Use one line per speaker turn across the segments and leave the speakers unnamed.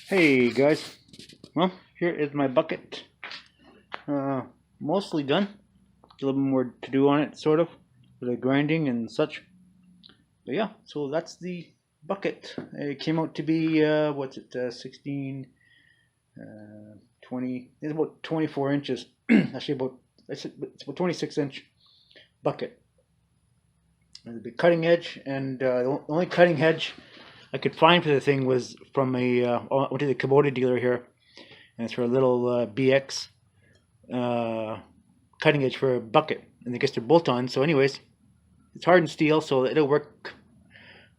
Hey guys, well, here is my bucket. Mostly done. A little bit more to do on it, sort of, with the grinding and such. But yeah, so that's the bucket. It came out to be, 16, 20, it's about 24 inches. Actually, it's about 26-inch bucket. It's a big cutting edge, and the only cutting edge I could find for the thing was from I went to the Kubota dealer here, and it's for a little BX cutting edge for a bucket, and I guess they're bolt-on. So, anyways, it's hardened steel, so it'll work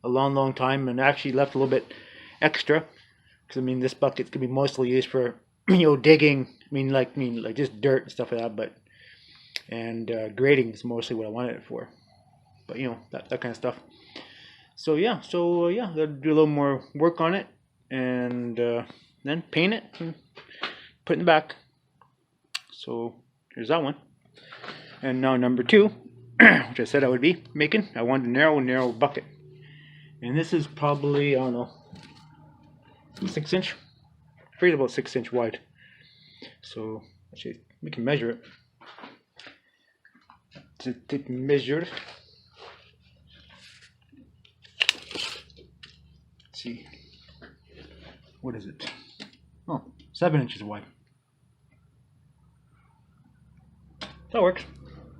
a long, long time. And I actually left a little bit extra because I mean this bucket's gonna be mostly used for digging. I mean like just dirt and stuff like that, but and grading is mostly what I wanted it for. But that kind of stuff. So yeah, I'll do a little more work on it, and then paint it and put it in the back. So here's that one. And now number two, which I said I would be making. I wanted a narrow bucket. And this is probably, I don't know, 6-inch. I figured about 6-inch wide. So actually we can measure it. To take measured. Let's see. What is it? Oh, 7 inches wide. That works.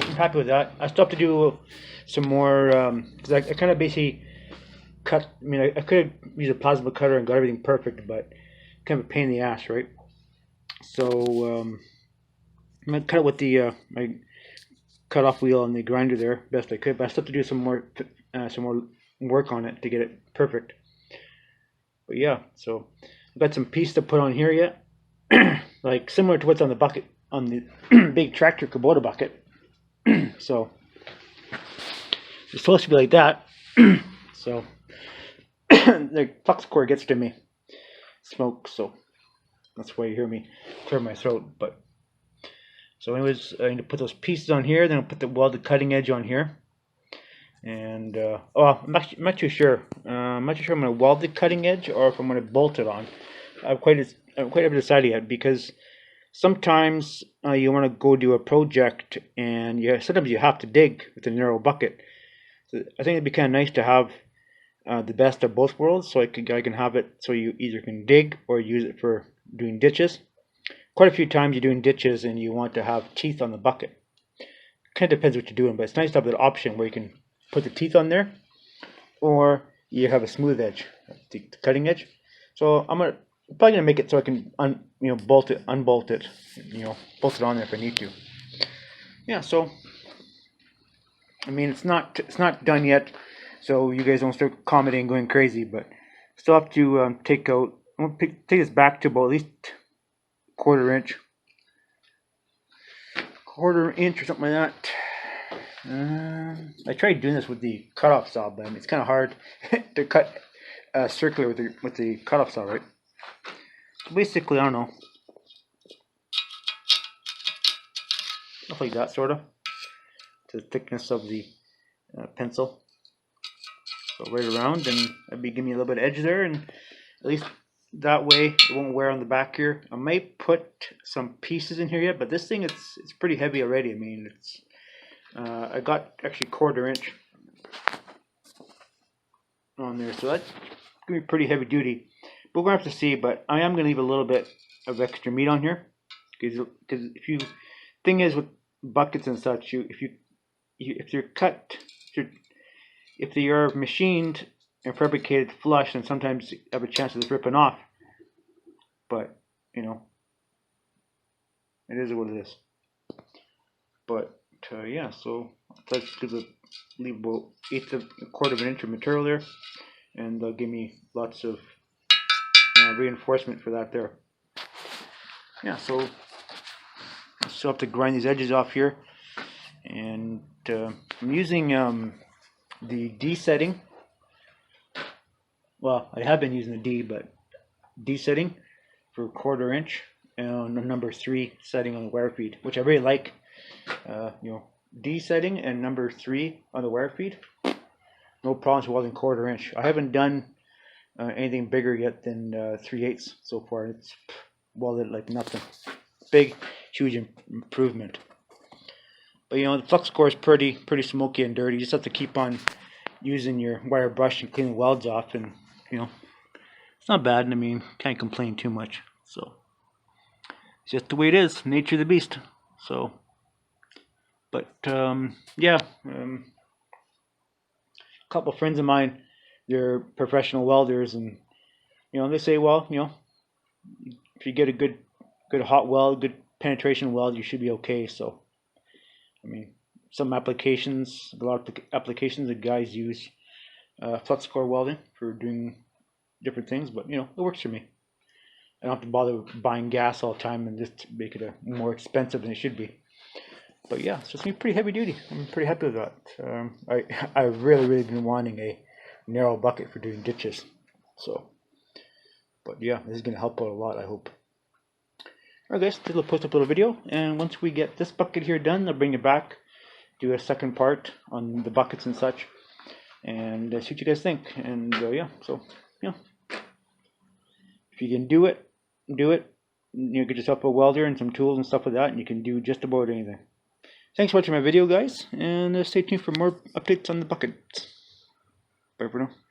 I'm happy with that. I still have to do some more because I kind of basically cut. I mean, I could have used a plasma cutter and got everything perfect, but kind of a pain in the ass, right? So I'm gonna cut it with the my cut off wheel and the grinder there best I could. But I still have to do some more work on it to get it perfect. But yeah, so I've got some pieces to put on here yet, like similar to what's on the bucket on the big tractor Kubota bucket. So it's supposed to be like that. So the flux core gets to me, smoke. So that's why you hear me clear my throat. But so, anyways, I need to put those pieces on here. Then I'll put the welded cutting edge on here. And I'm not too sure. I'm not too sure I'm going to weld the cutting edge or if I'm going to bolt it on. I'm quite haven't decided yet, because sometimes you want to go do a project and sometimes you have to dig with a narrow bucket. So I think it'd be kind of nice to have the best of both worlds, so I can have it so you either can dig or use it for doing ditches. Quite a few times you're doing ditches and you want to have teeth on the bucket. Kind of depends what you're doing, but it's nice to have that option where you can put the teeth on there, or you have a smooth edge, the cutting edge. So I'm probably gonna make it so I can bolt it, unbolt it, bolt it on there if I need to. Yeah. So I mean it's not done yet, so you guys don't start commenting going crazy. But still have to take out. I'm gonna take this back to about at least quarter inch or something like that. I tried doing this with the cutoff saw, but it's kind of hard to cut circular with the cutoff saw, right? So basically, I don't know, stuff like that, sort of, to the thickness of the pencil. So right around, and that'd be giving me a little bit of edge there, and at least that way it won't wear on the back here. I might put some pieces in here yet, but this thing it's pretty heavy already. I mean, it's I got actually quarter-inch on there, so that's gonna be pretty heavy duty. But we're gonna have to see. But I am gonna leave a little bit of extra meat on here, because thing is with buckets and such, if they're cut, if they are machined and fabricated flush, then sometimes you have a chance of this ripping off. But it is what it is. But yeah, so let's leave about a quarter of an inch of material there, and they'll give me lots of reinforcement for that there. Yeah, so I still have to grind these edges off here, and I'm using the D setting. Well, I have been using the D, D setting for quarter-inch, and the number 3 setting on the wire feed, which I really like. D setting and number 3 on the wire feed, no problems welding quarter-inch. I haven't done anything bigger yet than 3/8 so far. It's welded like nothing. Big, huge improvement. But you know, the flux core is pretty smoky and dirty. You just have to keep on using your wire brush and clean the welds off, and you know, it's not bad. I mean, can't complain too much. So it's just the way it is, nature of the beast. So, but yeah, a couple of friends of mine, they're professional welders, and you know, they say, well, you know, if you get a good hot weld, good penetration weld, you should be okay. So, I mean, some applications, a lot of applications that guys use flux core welding for doing different things, but you know, it works for me. I don't have to bother buying gas all the time and just make it more expensive than it should be. But yeah, it's just pretty heavy duty. I'm pretty happy with that. I've really been wanting a narrow bucket for doing ditches. So, but yeah, this is gonna help out a lot, I hope. Alright guys, I'll post up a little video, and once we get this bucket here done, I'll bring it back, do a second part on the buckets and such, and see what you guys think. And yeah, so yeah, if you can do it, do it. You get yourself a welder and some tools and stuff like that, and you can do just about anything. Thanks for watching my video, guys, and stay tuned for more updates on the bucket. Bye for now.